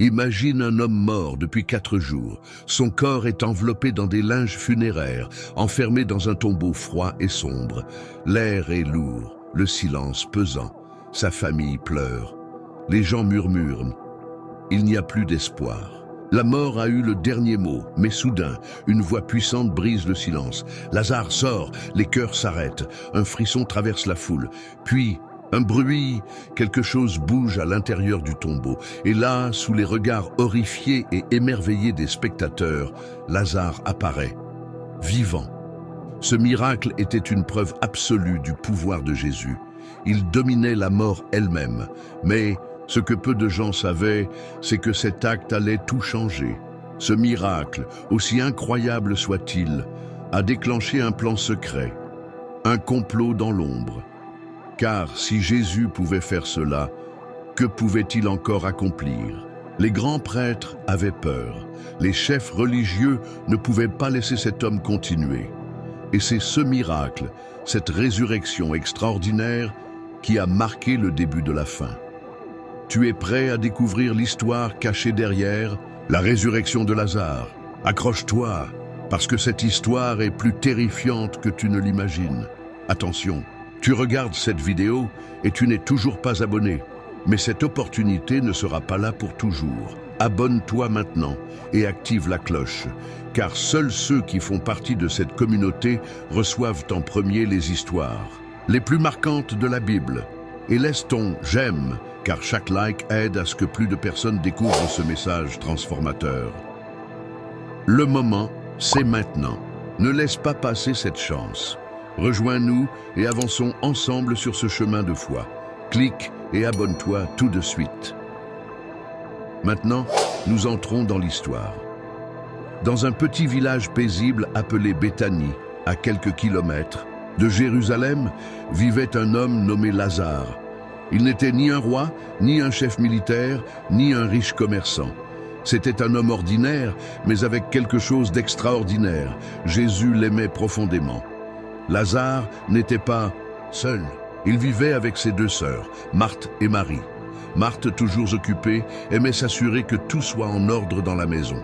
Imagine un homme mort depuis 4 jours. Son corps est enveloppé dans des linges funéraires, enfermé dans un tombeau froid et sombre. L'air est lourd, le silence pesant. Sa famille pleure. Les gens murmurent. Il n'y a plus d'espoir. La mort a eu le dernier mot, mais soudain, une voix puissante brise le silence. Lazare sort, les cœurs s'arrêtent, un frisson traverse la foule. Puis, un bruit, quelque chose bouge à l'intérieur du tombeau. Et là, sous les regards horrifiés et émerveillés des spectateurs, Lazare apparaît, vivant. Ce miracle était une preuve absolue du pouvoir de Jésus. Il dominait la mort elle-même. Mais ce que peu de gens savaient, c'est que cet acte allait tout changer. Ce miracle, aussi incroyable soit-il, a déclenché un plan secret, un complot dans l'ombre. Car si Jésus pouvait faire cela, que pouvait-il encore accomplir? Les grands prêtres avaient peur. Les chefs religieux ne pouvaient pas laisser cet homme continuer. Et c'est ce miracle, cette résurrection extraordinaire, qui a marqué le début de la fin. Tu es prêt à découvrir l'histoire cachée derrière la résurrection de Lazare? Accroche-toi, parce que cette histoire est plus terrifiante que tu ne l'imagines. Attention, tu regardes cette vidéo et tu n'es toujours pas abonné. Mais cette opportunité ne sera pas là pour toujours. Abonne-toi maintenant et active la cloche, car seuls ceux qui font partie de cette communauté reçoivent en premier les histoires les plus marquantes de la Bible. Et laisse ton « j'aime », car chaque like aide à ce que plus de personnes découvrent ce message transformateur. Le moment, c'est maintenant. Ne laisse pas passer cette chance. Rejoins-nous et avançons ensemble sur ce chemin de foi. Clique et abonne-toi tout de suite. Maintenant, nous entrons dans l'histoire. Dans un petit village paisible appelé Béthanie, à quelques kilomètres de Jérusalem, vivait un homme nommé Lazare. Il n'était ni un roi, ni un chef militaire, ni un riche commerçant. C'était un homme ordinaire, mais avec quelque chose d'extraordinaire. Jésus l'aimait profondément. Lazare n'était pas seul. Il vivait avec ses 2 sœurs, Marthe et Marie. Marthe, toujours occupée, aimait s'assurer que tout soit en ordre dans la maison.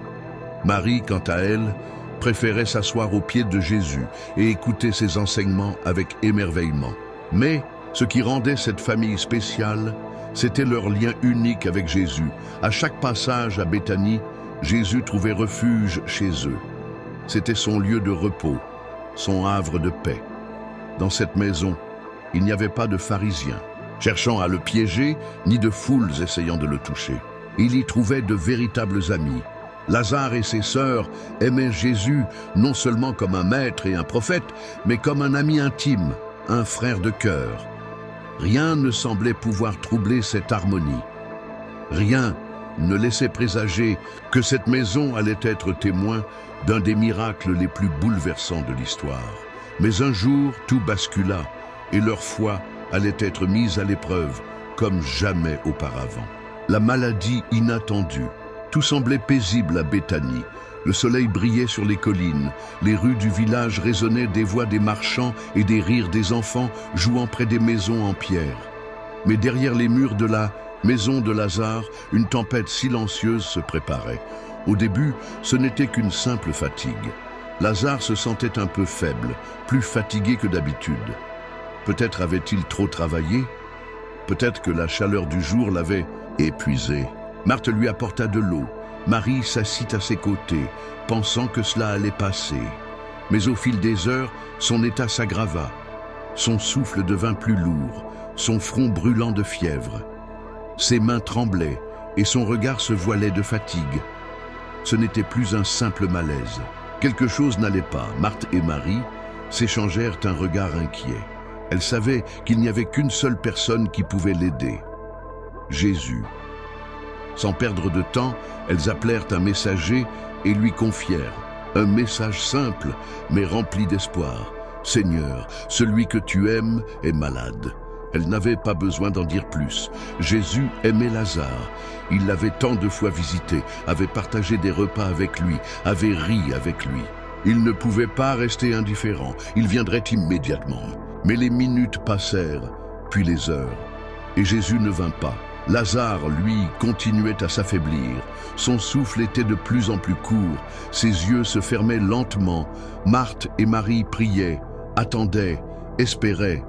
Marie, quant à elle, préférait s'asseoir aux pieds de Jésus et écouter ses enseignements avec émerveillement. Mais ce qui rendait cette famille spéciale, c'était leur lien unique avec Jésus. À chaque passage à Béthanie, Jésus trouvait refuge chez eux. C'était son lieu de repos, son havre de paix. Dans cette maison, il n'y avait pas de pharisiens cherchant à le piéger, ni de foules essayant de le toucher. Il y trouvait de véritables amis. Lazare et ses sœurs aimaient Jésus non seulement comme un maître et un prophète, mais comme un ami intime, un frère de cœur. Rien ne semblait pouvoir troubler cette harmonie. Rien ne laissait présager que cette maison allait être témoin d'un des miracles les plus bouleversants de l'histoire. Mais un jour, tout bascula et leur foi allait être mise à l'épreuve comme jamais auparavant. La maladie inattendue. Tout semblait paisible à Béthanie. Le soleil brillait sur les collines. Les rues du village résonnaient des voix des marchands et des rires des enfants jouant près des maisons en pierre. Mais derrière les murs de la maison de Lazare, une tempête silencieuse se préparait. Au début, ce n'était qu'une simple fatigue. Lazare se sentait un peu faible, plus fatigué que d'habitude. Peut-être avait-il trop travaillé. Peut-être que la chaleur du jour l'avait épuisé. Marthe lui apporta de l'eau. Marie s'assit à ses côtés, pensant que cela allait passer. Mais au fil des heures, son état s'aggrava. Son souffle devint plus lourd, son front brûlant de fièvre. Ses mains tremblaient et son regard se voilait de fatigue. Ce n'était plus un simple malaise. Quelque chose n'allait pas. Marthe et Marie s'échangèrent un regard inquiet. Elles savaient qu'il n'y avait qu'une seule personne qui pouvait l'aider. Jésus. Sans perdre de temps, elles appelèrent un messager et lui confièrent un message simple, mais rempli d'espoir. « Seigneur, celui que tu aimes est malade. » Elles n'avaient pas besoin d'en dire plus. Jésus aimait Lazare. Il l'avait tant de fois visité, avait partagé des repas avec lui, avait ri avec lui. Il ne pouvait pas rester indifférent. Il viendrait immédiatement. Mais les minutes passèrent, puis les heures. Et Jésus ne vint pas. Lazare, lui, continuait à s'affaiblir. Son souffle était de plus en plus court. Ses yeux se fermaient lentement. Marthe et Marie priaient, attendaient, espéraient.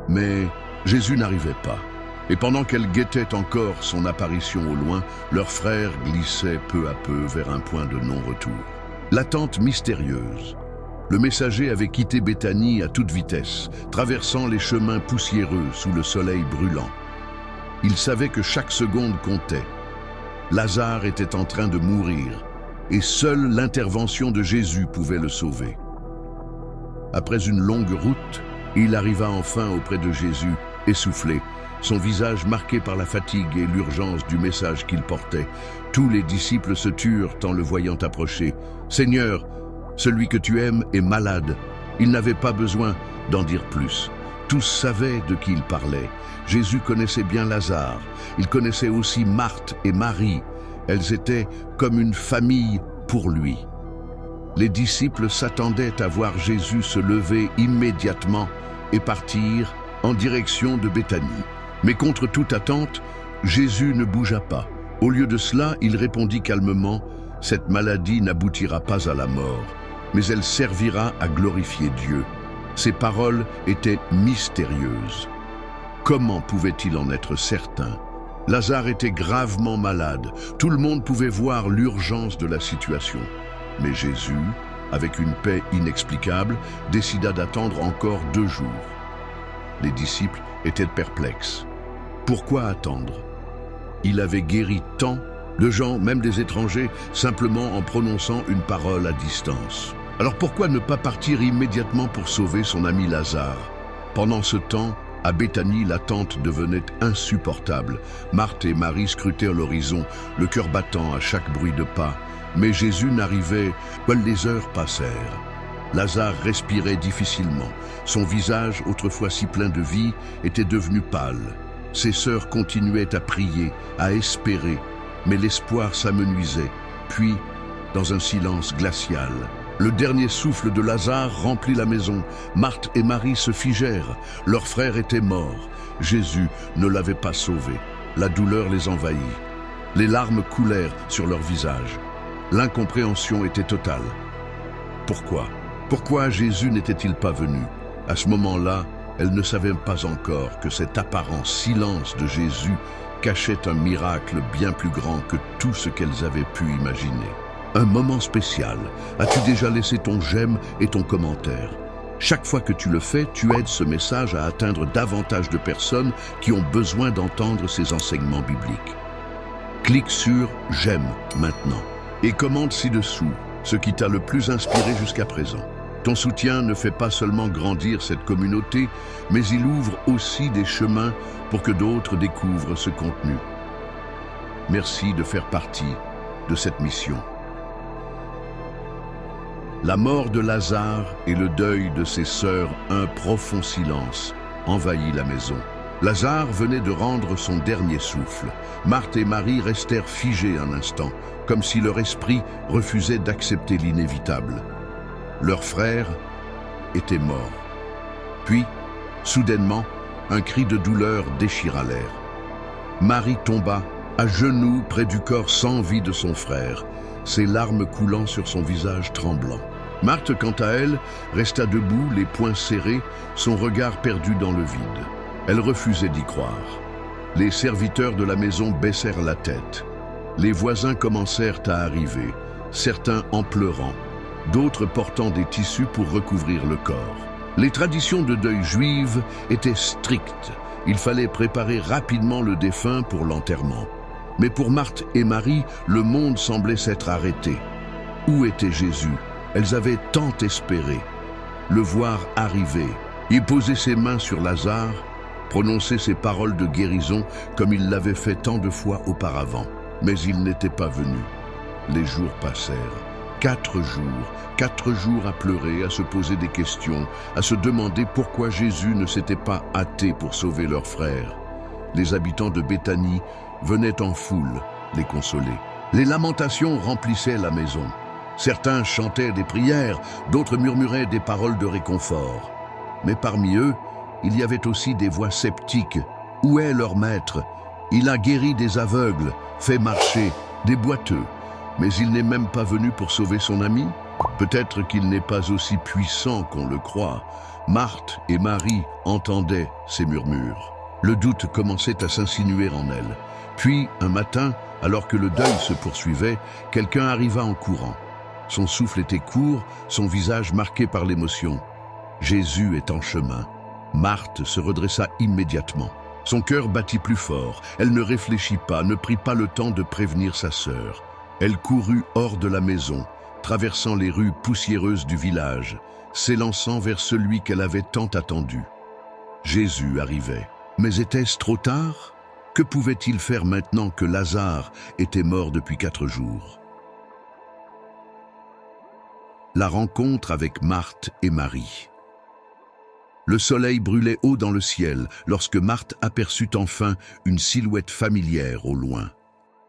Mais Jésus n'arrivait pas. Et pendant qu'elles guettaient encore son apparition au loin, leur frère glissait peu à peu vers un point de non-retour. L'attente mystérieuse. Le messager avait quitté Béthanie à toute vitesse, traversant les chemins poussiéreux sous le soleil brûlant. Il savait que chaque seconde comptait. Lazare était en train de mourir, et seule l'intervention de Jésus pouvait le sauver. Après une longue route, il arriva enfin auprès de Jésus, essoufflé, son visage marqué par la fatigue et l'urgence du message qu'il portait. Tous les disciples se turent en le voyant approcher. « Seigneur, celui que tu aimes est malade. » Il n'avait pas besoin d'en dire plus. Tous savaient de qui il parlait. Jésus connaissait bien Lazare. Il connaissait aussi Marthe et Marie. Elles étaient comme une famille pour lui. Les disciples s'attendaient à voir Jésus se lever immédiatement et partir en direction de Béthanie. Mais contre toute attente, Jésus ne bougea pas. Au lieu de cela, il répondit calmement, « Cette maladie n'aboutira pas à la mort, mais elle servira à glorifier Dieu. » Ces paroles étaient mystérieuses. Comment pouvait-il en être certain? Lazare était gravement malade. Tout le monde pouvait voir l'urgence de la situation. Mais Jésus, avec une paix inexplicable, décida d'attendre encore 2 jours. Les disciples étaient perplexes. Pourquoi attendre? Il avait guéri tant de gens, même des étrangers, simplement en prononçant une parole à distance. Alors pourquoi ne pas partir immédiatement pour sauver son ami Lazare? Pendant ce temps, à Béthanie, l'attente devenait insupportable. Marthe et Marie scrutaient l'horizon, le cœur battant à chaque bruit de pas. Mais Jésus n'arrivait que les heures passèrent. Lazare respirait difficilement. Son visage, autrefois si plein de vie, était devenu pâle. Ses sœurs continuaient à prier, à espérer, mais l'espoir s'amenuisait. Puis, dans un silence glacial, le dernier souffle de Lazare remplit la maison. Marthe et Marie se figèrent. Leur frère était mort. Jésus ne l'avait pas sauvé. La douleur les envahit. Les larmes coulèrent sur leur visage. L'incompréhension était totale. Pourquoi? Pourquoi Jésus n'était-il pas venu? À ce moment-là, elles ne savaient pas encore que cet apparent silence de Jésus cachait un miracle bien plus grand que tout ce qu'elles avaient pu imaginer. Un moment spécial. As-tu déjà laissé ton j'aime et ton commentaire? Chaque fois que tu le fais, tu aides ce message à atteindre davantage de personnes qui ont besoin d'entendre ces enseignements bibliques. Clique sur « J'aime » maintenant et commente ci-dessous ce qui t'a le plus inspiré jusqu'à présent. Ton soutien ne fait pas seulement grandir cette communauté, mais il ouvre aussi des chemins pour que d'autres découvrent ce contenu. Merci de faire partie de cette mission. La mort de Lazare et le deuil de ses sœurs, un profond silence, envahit la maison. Lazare venait de rendre son dernier souffle. Marthe et Marie restèrent figées un instant, comme si leur esprit refusait d'accepter l'inévitable. Leur frère était mort. Puis, soudainement, un cri de douleur déchira l'air. Marie tomba, à genoux près du corps sans vie de son frère, ses larmes coulant sur son visage tremblant. Marthe, quant à elle, resta debout, les poings serrés, son regard perdu dans le vide. Elle refusait d'y croire. Les serviteurs de la maison baissèrent la tête. Les voisins commencèrent à arriver, certains en pleurant, d'autres portant des tissus pour recouvrir le corps. Les traditions de deuil juives étaient strictes. Il fallait préparer rapidement le défunt pour l'enterrement. Mais pour Marthe et Marie, le monde semblait s'être arrêté. Où était Jésus? Elles avaient tant espéré. Le voir arriver, y poser ses mains sur Lazare, prononcer ses paroles de guérison comme il l'avait fait tant de fois auparavant. Mais il n'était pas venu. Les jours passèrent. 4 jours à pleurer, à se poser des questions, à se demander pourquoi Jésus ne s'était pas hâté pour sauver leur frère. Les habitants de Béthanie venaient en foule les consoler. Les lamentations remplissaient la maison. Certains chantaient des prières, d'autres murmuraient des paroles de réconfort. Mais parmi eux, il y avait aussi des voix sceptiques. Où est leur maître? Il a guéri des aveugles, fait marcher des boiteux. Mais il n'est même pas venu pour sauver son ami? Peut-être qu'il n'est pas aussi puissant qu'on le croit. Marthe et Marie entendaient ces murmures. Le doute commençait à s'insinuer en elles. Puis, un matin, alors que le deuil se poursuivait, quelqu'un arriva en courant. Son souffle était court, son visage marqué par l'émotion. Jésus est en chemin. Marthe se redressa immédiatement. Son cœur battit plus fort. Elle ne réfléchit pas, ne prit pas le temps de prévenir sa sœur. Elle courut hors de la maison, traversant les rues poussiéreuses du village, s'élançant vers celui qu'elle avait tant attendu. Jésus arrivait. Mais était-ce trop tard? Que pouvait-il faire maintenant que Lazare était mort depuis 4 jours? La rencontre avec Marthe et Marie. Le soleil brûlait haut dans le ciel lorsque Marthe aperçut enfin une silhouette familière au loin.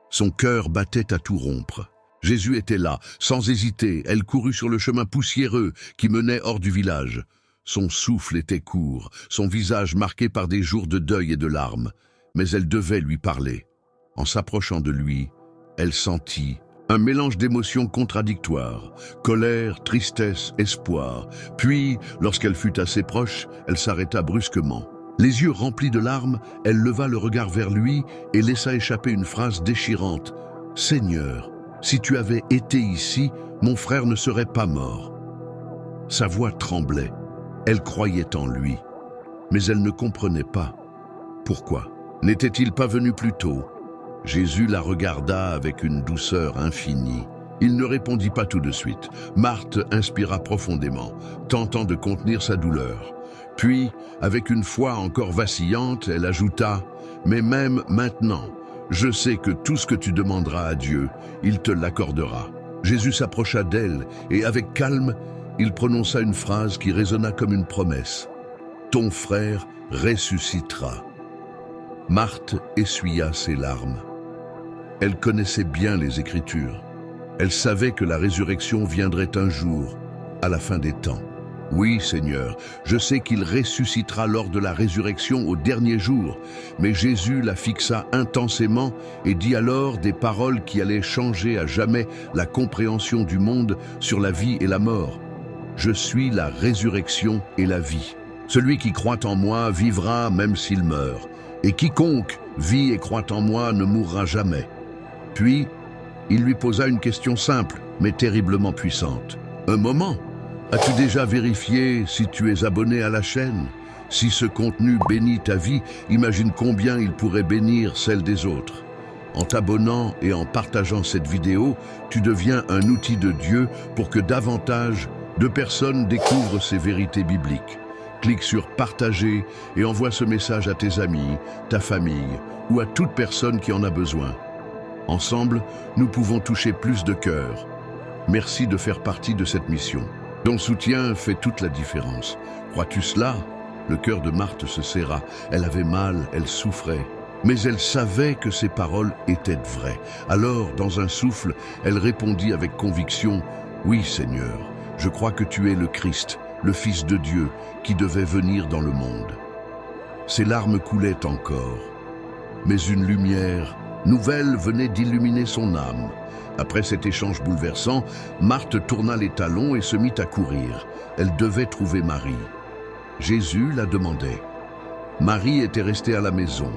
Son cœur battait à tout rompre. Jésus était là, sans hésiter. Elle courut sur le chemin poussiéreux qui menait hors du village. Son souffle était court, son visage marqué par des jours de deuil et de larmes. Mais elle devait lui parler. En s'approchant de lui, elle sentit un mélange d'émotions contradictoires, colère, tristesse, espoir. Puis, lorsqu'elle fut assez proche, elle s'arrêta brusquement. Les yeux remplis de larmes, elle leva le regard vers lui et laissa échapper une phrase déchirante. « Seigneur, si tu avais été ici, mon frère ne serait pas mort. » Sa voix tremblait. Elle croyait en lui. Mais elle ne comprenait pas. Pourquoi? N'était-il pas venu plus tôt? Jésus la regarda avec une douceur infinie. Il ne répondit pas tout de suite. Marthe inspira profondément, tentant de contenir sa douleur. Puis, avec une foi encore vacillante, elle ajouta « Mais même maintenant, je sais que tout ce que tu demanderas à Dieu, il te l'accordera. » Jésus s'approcha d'elle et avec calme, il prononça une phrase qui résonna comme une promesse. « Ton frère ressuscitera. » Marthe essuya ses larmes. Elle connaissait bien les Écritures. Elle savait que la résurrection viendrait un jour, à la fin des temps. Oui, Seigneur, je sais qu'il ressuscitera lors de la résurrection au dernier jour. Mais Jésus la fixa intensément et dit alors des paroles qui allaient changer à jamais la compréhension du monde sur la vie et la mort. Je suis la résurrection et la vie. Celui qui croit en moi vivra même s'il meurt. Et quiconque vit et croit en moi ne mourra jamais. Puis, il lui posa une question simple, mais terriblement puissante. Un moment, as-tu déjà vérifié si tu es abonné à la chaîne? Si ce contenu bénit ta vie, imagine combien il pourrait bénir celle des autres. En t'abonnant et en partageant cette vidéo, tu deviens un outil de Dieu pour que davantage de personnes découvrent ces vérités bibliques. Clique sur « Partager » et envoie ce message à tes amis, ta famille ou à toute personne qui en a besoin. Ensemble, nous pouvons toucher plus de cœurs. Merci de faire partie de cette mission. Ton soutien fait toute la différence. Crois-tu cela? Le cœur de Marthe se serra. Elle avait mal, elle souffrait. Mais elle savait que ces paroles étaient vraies. Alors, dans un souffle, elle répondit avec conviction « Oui, Seigneur, je crois que tu es le Christ, le Fils de Dieu, qui devait venir dans le monde. » Ses larmes coulaient encore. Mais une lumière nouvelle venait d'illuminer son âme. Après cet échange bouleversant, Marthe tourna les talons et se mit à courir. Elle devait trouver Marie. Jésus la demandait. Marie était restée à la maison,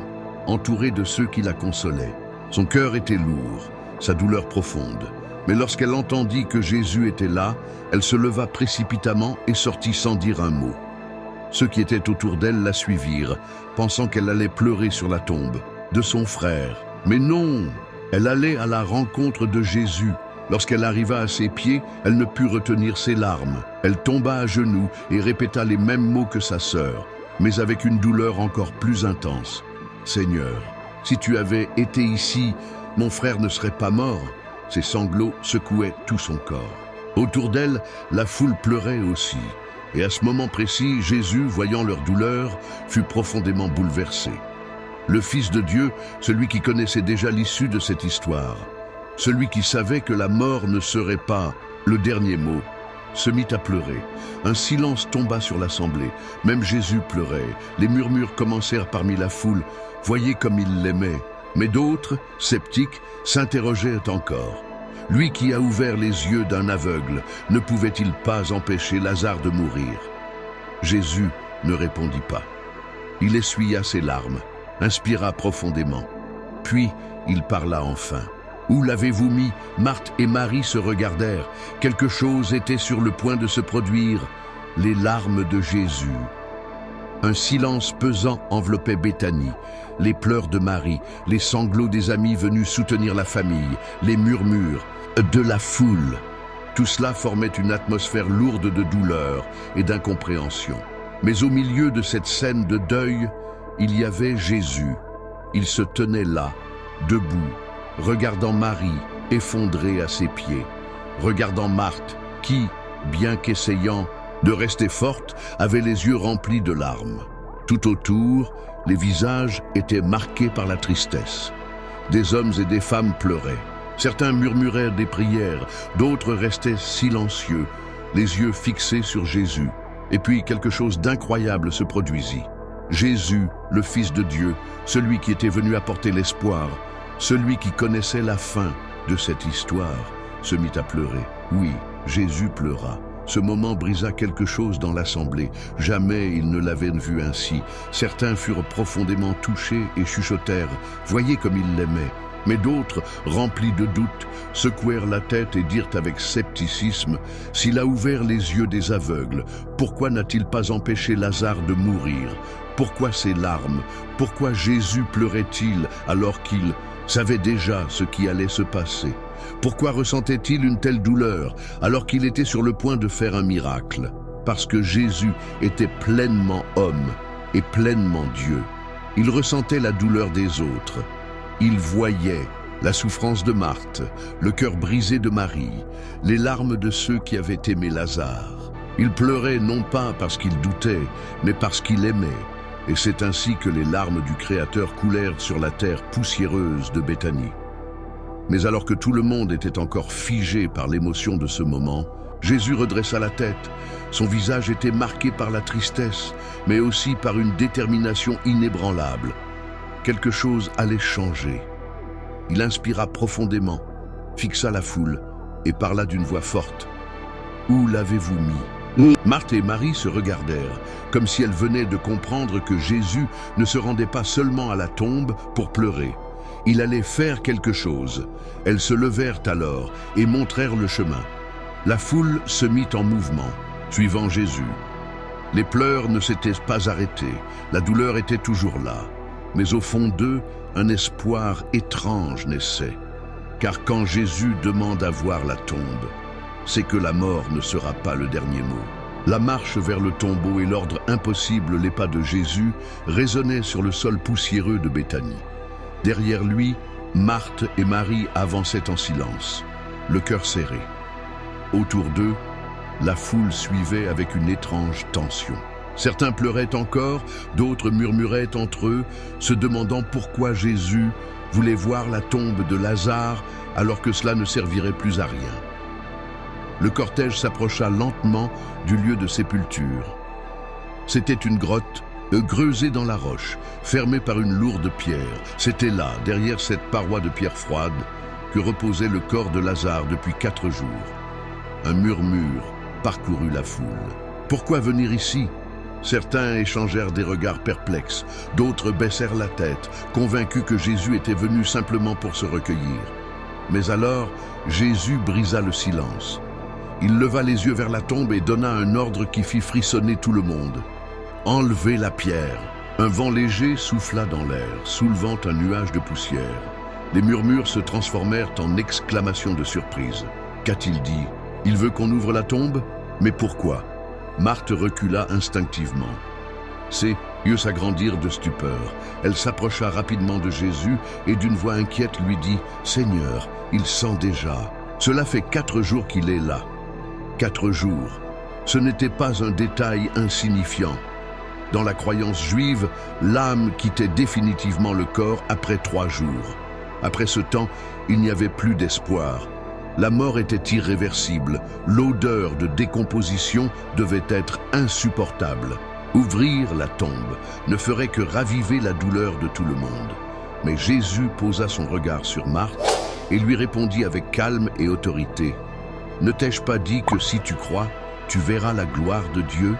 entourée de ceux qui la consolaient. Son cœur était lourd, sa douleur profonde. Mais lorsqu'elle entendit que Jésus était là, elle se leva précipitamment et sortit sans dire un mot. Ceux qui étaient autour d'elle la suivirent, pensant qu'elle allait pleurer sur la tombe de son frère. Mais non, elle allait à la rencontre de Jésus. Lorsqu'elle arriva à ses pieds, elle ne put retenir ses larmes. Elle tomba à genoux et répéta les mêmes mots que sa sœur, mais avec une douleur encore plus intense. « Seigneur, si tu avais été ici, mon frère ne serait pas mort. » Ses sanglots secouaient tout son corps. Autour d'elle, la foule pleurait aussi. Et à ce moment précis, Jésus, voyant leur douleur, fut profondément bouleversé. Le Fils de Dieu, celui qui connaissait déjà l'issue de cette histoire, celui qui savait que la mort ne serait pas le dernier mot, se mit à pleurer. Un silence tomba sur l'assemblée. Même Jésus pleurait. Les murmures commencèrent parmi la foule. « Voyez comme il l'aimait. Mais d'autres, sceptiques, s'interrogeaient encore. Lui qui a ouvert les yeux d'un aveugle, ne pouvait-il pas empêcher Lazare de mourir? Jésus ne répondit pas. Il essuya ses larmes, inspira profondément. Puis, il parla enfin. « Où l'avez-vous mis ?» Marthe et Marie se regardèrent. Quelque chose était sur le point de se produire. Les larmes de Jésus. Un silence pesant enveloppait Béthanie. Les pleurs de Marie, les sanglots des amis venus soutenir la famille, les murmures de la foule. Tout cela formait une atmosphère lourde de douleur et d'incompréhension. Mais au milieu de cette scène de deuil, il y avait Jésus. Il se tenait là, debout, regardant Marie, effondrée à ses pieds, regardant Marthe, qui, bien qu'essayant de rester forte, avait les yeux remplis de larmes. Tout autour, les visages étaient marqués par la tristesse. Des hommes et des femmes pleuraient. Certains murmuraient des prières, d'autres restaient silencieux, les yeux fixés sur Jésus. Et puis quelque chose d'incroyable se produisit. Jésus, le Fils de Dieu, celui qui était venu apporter l'espoir, celui qui connaissait la fin de cette histoire, se mit à pleurer. Oui, Jésus pleura. Ce moment brisa quelque chose dans l'assemblée. Jamais ils ne l'avaient vu ainsi. Certains furent profondément touchés et chuchotèrent « Voyez comme il l'aimait ». Mais d'autres, remplis de doutes, secouèrent la tête et dirent avec scepticisme « S'il a ouvert les yeux des aveugles, pourquoi n'a-t-il pas empêché Lazare de mourir? Pourquoi ces larmes? Pourquoi Jésus pleurait-il alors qu'il savait déjà ce qui allait se passer? Pourquoi ressentait-il une telle douleur alors qu'il était sur le point de faire un miracle? Parce que Jésus était pleinement homme et pleinement Dieu. Il ressentait la douleur des autres. Il voyait la souffrance de Marthe, le cœur brisé de Marie, les larmes de ceux qui avaient aimé Lazare. Il pleurait non pas parce qu'il doutait, mais parce qu'il aimait. Et c'est ainsi que les larmes du Créateur coulèrent sur la terre poussiéreuse de Béthanie. Mais alors que tout le monde était encore figé par l'émotion de ce moment, Jésus redressa la tête. Son visage était marqué par la tristesse, mais aussi par une détermination inébranlable. Quelque chose allait changer. Il inspira profondément, fixa la foule et parla d'une voix forte. « Où l'avez-vous mis ?» Marthe et Marie se regardèrent, comme si elles venaient de comprendre que Jésus ne se rendait pas seulement à la tombe pour pleurer. Il allait faire quelque chose. Elles se levèrent alors et montrèrent le chemin. La foule se mit en mouvement, suivant Jésus. Les pleurs ne s'étaient pas arrêtés, la douleur était toujours là. Mais au fond d'eux, un espoir étrange naissait. Car quand Jésus demande à voir la tombe, c'est que la mort ne sera pas le dernier mot. La marche vers le tombeau et l'ordre impossible, les pas de Jésus, résonnaient sur le sol poussiéreux de Béthanie. Derrière lui, Marthe et Marie avançaient en silence, le cœur serré. Autour d'eux, la foule suivait avec une étrange tension. Certains pleuraient encore, d'autres murmuraient entre eux, se demandant pourquoi Jésus voulait voir la tombe de Lazare alors que cela ne servirait plus à rien. Le cortège s'approcha lentement du lieu de sépulture. C'était une grotte creusée dans la roche, fermée par une lourde pierre. C'était là, derrière cette paroi de pierre froide, que reposait le corps de Lazare depuis 4 jours. Un murmure parcourut la foule. Pourquoi venir ici ? Certains échangèrent des regards perplexes, d'autres baissèrent la tête, convaincus que Jésus était venu simplement pour se recueillir. Mais alors, Jésus brisa le silence. Il leva les yeux vers la tombe et donna un ordre qui fit frissonner tout le monde. « Enlevez la pierre !» Un vent léger souffla dans l'air, soulevant un nuage de poussière. Les murmures se transformèrent en exclamations de surprise. Qu'a-t-il dit ? Il veut qu'on ouvre la tombe ? Mais pourquoi ? Marthe recula instinctivement. Ses yeux s'agrandirent de stupeur. Elle s'approcha rapidement de Jésus et d'une voix inquiète lui dit « Seigneur, il sent déjà. Cela fait 4 jours qu'il est là. » 4 jours. Ce n'était pas un détail insignifiant. Dans la croyance juive, l'âme quittait définitivement le corps après 3 jours. Après ce temps, il n'y avait plus d'espoir. La mort était irréversible, l'odeur de décomposition devait être insupportable. Ouvrir la tombe ne ferait que raviver la douleur de tout le monde. Mais Jésus posa son regard sur Marthe et lui répondit avec calme et autorité. « Ne t'ai-je pas dit que si tu crois, tu verras la gloire de Dieu ?»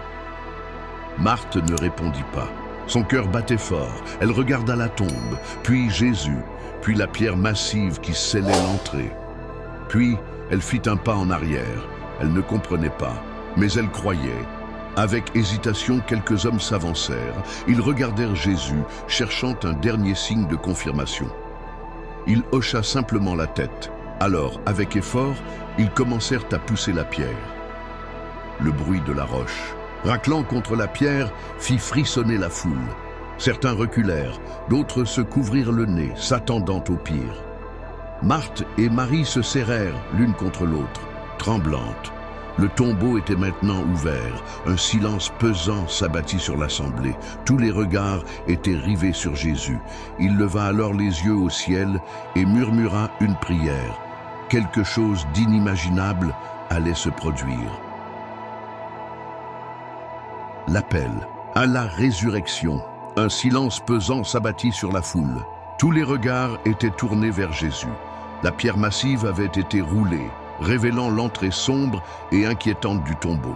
Marthe ne répondit pas. Son cœur battait fort. Elle regarda la tombe, puis Jésus, puis la pierre massive qui scellait l'entrée. Puis, elle fit un pas en arrière. Elle ne comprenait pas, mais elle croyait. Avec hésitation, quelques hommes s'avancèrent. Ils regardèrent Jésus, cherchant un dernier signe de confirmation. Il hocha simplement la tête. Alors, avec effort, ils commencèrent à pousser la pierre. Le bruit de la roche, raclant contre la pierre, fit frissonner la foule. Certains reculèrent, d'autres se couvrirent le nez, s'attendant au pire. Marthe et Marie se serrèrent l'une contre l'autre, tremblantes. Le tombeau était maintenant ouvert. Un silence pesant s'abattit sur l'assemblée. Tous les regards étaient rivés sur Jésus. Il leva alors les yeux au ciel et murmura une prière. Quelque chose d'inimaginable allait se produire. L'appel à la résurrection. Un silence pesant s'abattit sur la foule. Tous les regards étaient tournés vers Jésus. La pierre massive avait été roulée, révélant l'entrée sombre et inquiétante du tombeau.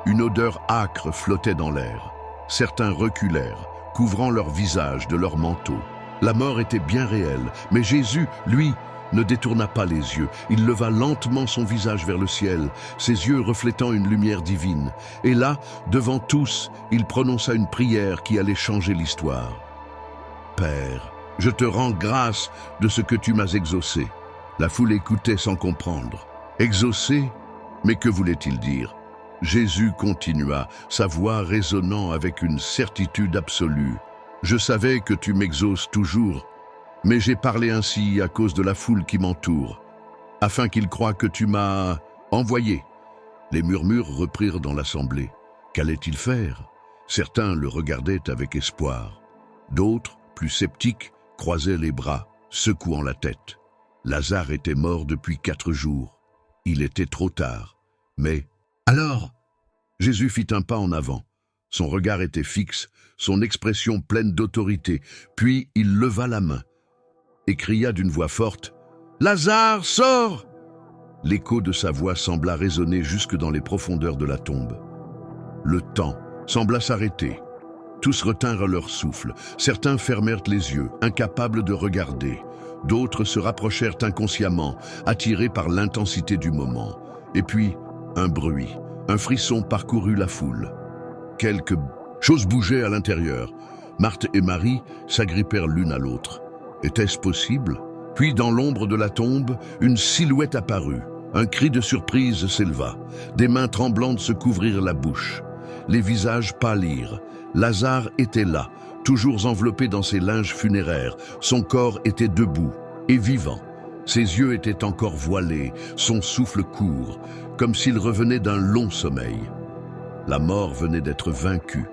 Une odeur âcre flottait dans l'air. Certains reculèrent, couvrant leur visage de leur manteau. La mort était bien réelle, mais Jésus, lui, ne détourna pas les yeux. Il leva lentement son visage vers le ciel, ses yeux reflétant une lumière divine. Et là, devant tous, il prononça une prière qui allait changer l'histoire. « Père, je te rends grâce de ce que tu m'as exaucé. » La foule écoutait sans comprendre. « Exaucé ? Mais que voulait-il dire ?» Jésus continua, sa voix résonnant avec une certitude absolue. « Je savais que tu m'exauces toujours, mais j'ai parlé ainsi à cause de la foule qui m'entoure, afin qu'ils croient que tu m'as envoyé. » Les murmures reprirent dans l'assemblée. Qu'allait-il faire? Certains le regardaient avec espoir. D'autres, plus sceptiques, croisaient les bras, secouant la tête. Lazare était mort depuis 4 jours. Il était trop tard. Mais alors, Jésus fit un pas en avant. Son regard était fixe, son expression pleine d'autorité. Puis il leva la main et cria d'une voix forte « Lazare, sors !» L'écho de sa voix sembla résonner jusque dans les profondeurs de la tombe. Le temps sembla s'arrêter. Tous retinrent leur souffle. Certains fermèrent les yeux, incapables de regarder. D'autres se rapprochèrent inconsciemment, attirés par l'intensité du moment. Et puis, un bruit, un frisson parcourut la foule. Quelque chose bougeait à l'intérieur. Marthe et Marie s'agrippèrent l'une à l'autre. Était-ce possible? Puis, dans l'ombre de la tombe, une silhouette apparut. Un cri de surprise s'éleva. Des mains tremblantes se couvrirent la bouche. Les visages pâlirent. Lazare était là, toujours enveloppé dans ses linges funéraires. Son corps était debout et vivant. Ses yeux étaient encore voilés, son souffle court, comme s'il revenait d'un long sommeil. La mort venait d'être vaincue.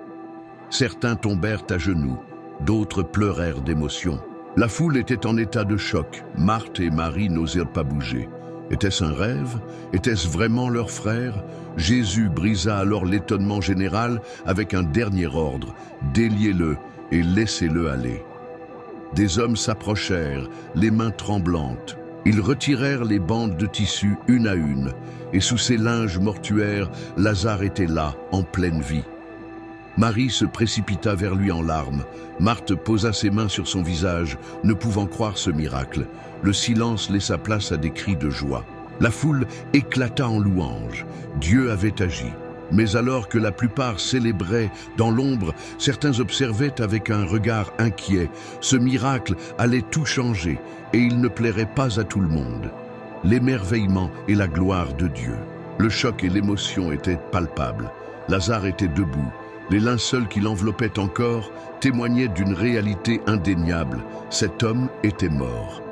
Certains tombèrent à genoux, d'autres pleurèrent d'émotion. La foule était en état de choc. Marthe et Marie n'osèrent pas bouger. Était-ce un rêve? Était-ce vraiment leur frère? Jésus brisa alors l'étonnement général avec un dernier ordre. Déliez-le et laissez-le aller. Des hommes s'approchèrent, les mains tremblantes. Ils retirèrent les bandes de tissu une à une, et sous ces linges mortuaires, Lazare était là, en pleine vie. Marie se précipita vers lui en larmes. Marthe posa ses mains sur son visage, ne pouvant croire ce miracle. Le silence laissa place à des cris de joie. La foule éclata en louanges. Dieu avait agi. Mais alors que la plupart célébraient dans l'ombre, certains observaient avec un regard inquiet. Ce miracle allait tout changer et il ne plairait pas à tout le monde. L'émerveillement et la gloire de Dieu. Le choc et l'émotion étaient palpables. Lazare était debout. Les linceuls qui l'enveloppaient encore témoignaient d'une réalité indéniable. Cet homme était mort.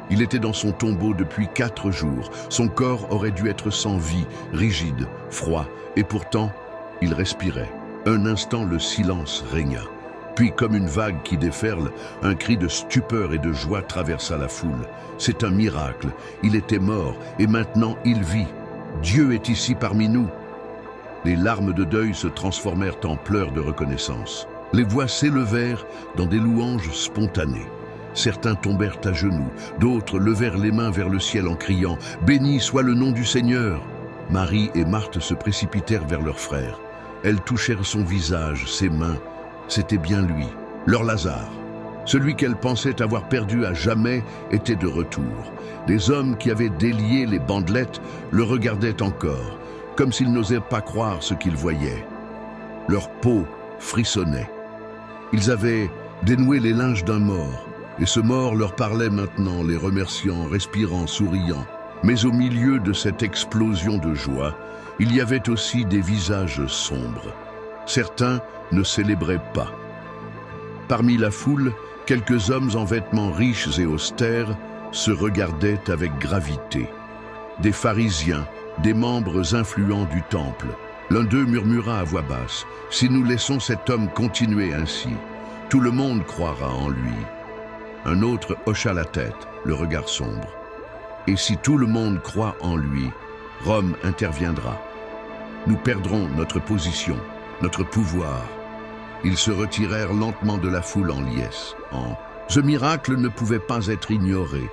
Il était dans son tombeau depuis 4 jours. Son corps aurait dû être sans vie, rigide, froid, et pourtant, il respirait. Un instant, le silence régna. Puis, comme une vague qui déferle, un cri de stupeur et de joie traversa la foule. C'est un miracle. Il était mort, et maintenant il vit. Dieu est ici parmi nous. Les larmes de deuil se transformèrent en pleurs de reconnaissance. Les voix s'élevèrent dans des louanges spontanées. Certains tombèrent à genoux, d'autres levèrent les mains vers le ciel en criant « Béni soit le nom du Seigneur !» Marie et Marthe se précipitèrent vers leur frère. Elles touchèrent son visage, ses mains. C'était bien lui, leur Lazare. Celui qu'elles pensaient avoir perdu à jamais était de retour. Des hommes qui avaient délié les bandelettes le regardaient encore, comme s'ils n'osaient pas croire ce qu'ils voyaient. Leur peau frissonnait. Ils avaient dénoué les linges d'un mort, et ce mort leur parlait maintenant, les remerciant, respirant, souriant. Mais au milieu de cette explosion de joie, il y avait aussi des visages sombres. Certains ne célébraient pas. Parmi la foule, quelques hommes en vêtements riches et austères se regardaient avec gravité. Des pharisiens, des membres influents du temple. L'un d'eux murmura à voix basse, « Si nous laissons cet homme continuer ainsi, tout le monde croira en lui. » Un autre hocha la tête, le regard sombre. « Et si tout le monde croit en lui, Rome interviendra. Nous perdrons notre position, notre pouvoir. » Ils se retirèrent lentement de la foule en liesse. Ce miracle ne pouvait pas être ignoré.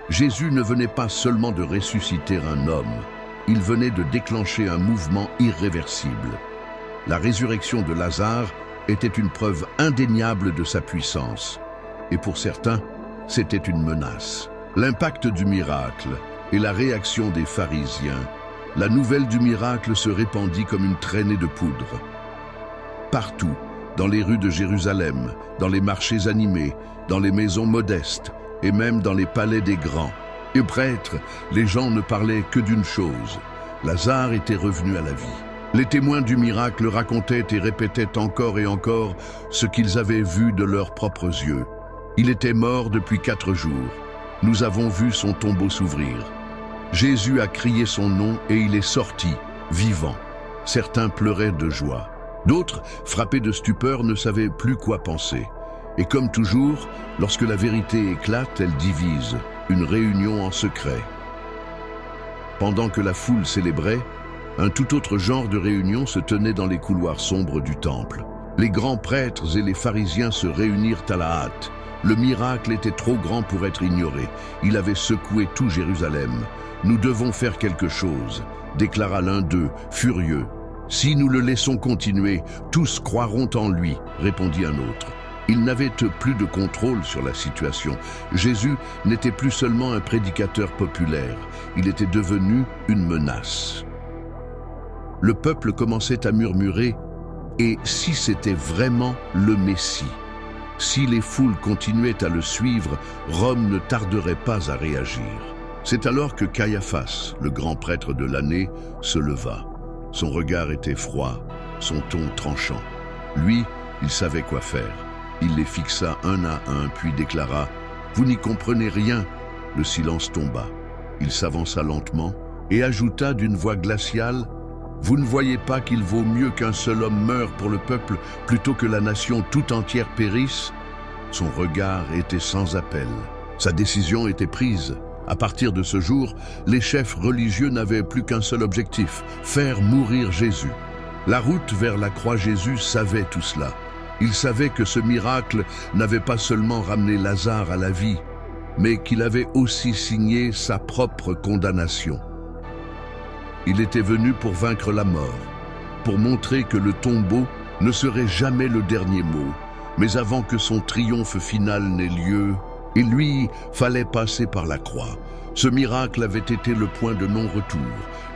Jésus ne venait pas seulement de ressusciter un homme, il venait de déclencher un mouvement irréversible. La résurrection de Lazare était une preuve indéniable de sa puissance. Et pour certains, c'était une menace. L'impact du miracle et la réaction des pharisiens, la nouvelle du miracle se répandit comme une traînée de poudre. Partout, dans les rues de Jérusalem, dans les marchés animés, dans les maisons modestes et même dans les palais des grands et prêtres, les gens ne parlaient que d'une chose. Lazare était revenu à la vie. Les témoins du miracle racontaient et répétaient encore et encore ce qu'ils avaient vu de leurs propres yeux. Il était mort depuis 4 jours. Nous avons vu son tombeau s'ouvrir. Jésus a crié son nom et il est sorti, vivant. Certains pleuraient de joie. D'autres, frappés de stupeur, ne savaient plus quoi penser. Et comme toujours, lorsque la vérité éclate, elle divise, une réunion en secret. Pendant que la foule célébrait, un tout autre genre de réunion se tenait dans les couloirs sombres du temple. Les grands prêtres et les pharisiens se réunirent à la hâte. Le miracle était trop grand pour être ignoré. Il avait secoué tout Jérusalem. « Nous devons faire quelque chose », déclara l'un d'eux, furieux. « Si nous le laissons continuer, tous croiront en lui », répondit un autre. Il n'avait plus de contrôle sur la situation. Jésus n'était plus seulement un prédicateur populaire, il était devenu une menace. Le peuple commençait à murmurer « Et si c'était vraiment le Messie ?» Si les foules continuaient à le suivre, Rome ne tarderait pas à réagir. C'est alors que Caiaphas, le grand prêtre de l'année, se leva. Son regard était froid, son ton tranchant. Lui, il savait quoi faire. Il les fixa un à un, puis déclara « Vous n'y comprenez rien !» Le silence tomba. Il s'avança lentement et ajouta d'une voix glaciale « Vous ne voyez pas qu'il vaut mieux qu'un seul homme meure pour le peuple plutôt que la nation tout entière périsse ?» Son regard était sans appel. Sa décision était prise. À partir de ce jour, les chefs religieux n'avaient plus qu'un seul objectif, faire mourir Jésus. La route vers la croix Jésus savait tout cela. Il savait que ce miracle n'avait pas seulement ramené Lazare à la vie, mais qu'il avait aussi signé sa propre condamnation. Il était venu pour vaincre la mort, pour montrer que le tombeau ne serait jamais le dernier mot, mais avant que son triomphe final n'ait lieu, il lui fallait passer par la croix. Ce miracle avait été le point de non-retour.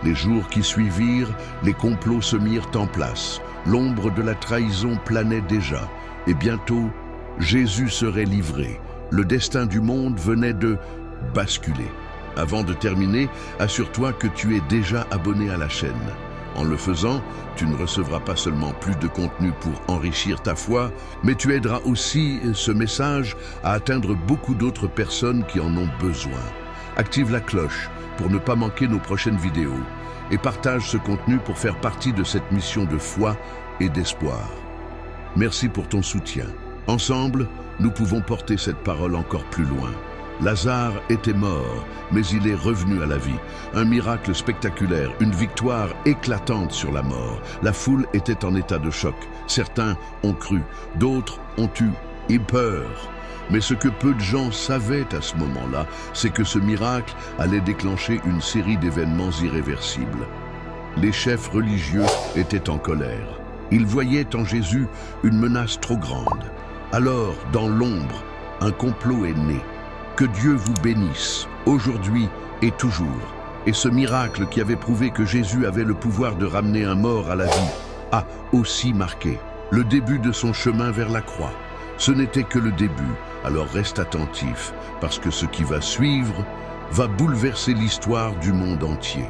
Les jours qui suivirent, les complots se mirent en place. L'ombre de la trahison planait déjà, et bientôt, Jésus serait livré. Le destin du monde venait de basculer. Avant de terminer, assure-toi que tu es déjà abonné à la chaîne. En le faisant, tu ne recevras pas seulement plus de contenu pour enrichir ta foi, mais tu aideras aussi ce message à atteindre beaucoup d'autres personnes qui en ont besoin. Active la cloche pour ne pas manquer nos prochaines vidéos et partage ce contenu pour faire partie de cette mission de foi et d'espoir. Merci pour ton soutien. Ensemble, nous pouvons porter cette parole encore plus loin. Lazare était mort, mais il est revenu à la vie. Un miracle spectaculaire, une victoire éclatante sur la mort. La foule était en état de choc. Certains ont cru, d'autres ont eu peur. Mais ce que peu de gens savaient à ce moment-là, c'est que ce miracle allait déclencher une série d'événements irréversibles. Les chefs religieux étaient en colère. Ils voyaient en Jésus une menace trop grande. Alors, dans l'ombre, un complot est né. Que Dieu vous bénisse, aujourd'hui et toujours. Et ce miracle qui avait prouvé que Jésus avait le pouvoir de ramener un mort à la vie a aussi marqué le début de son chemin vers la croix. Ce n'était que le début, alors reste attentif, parce que ce qui va suivre va bouleverser l'histoire du monde entier.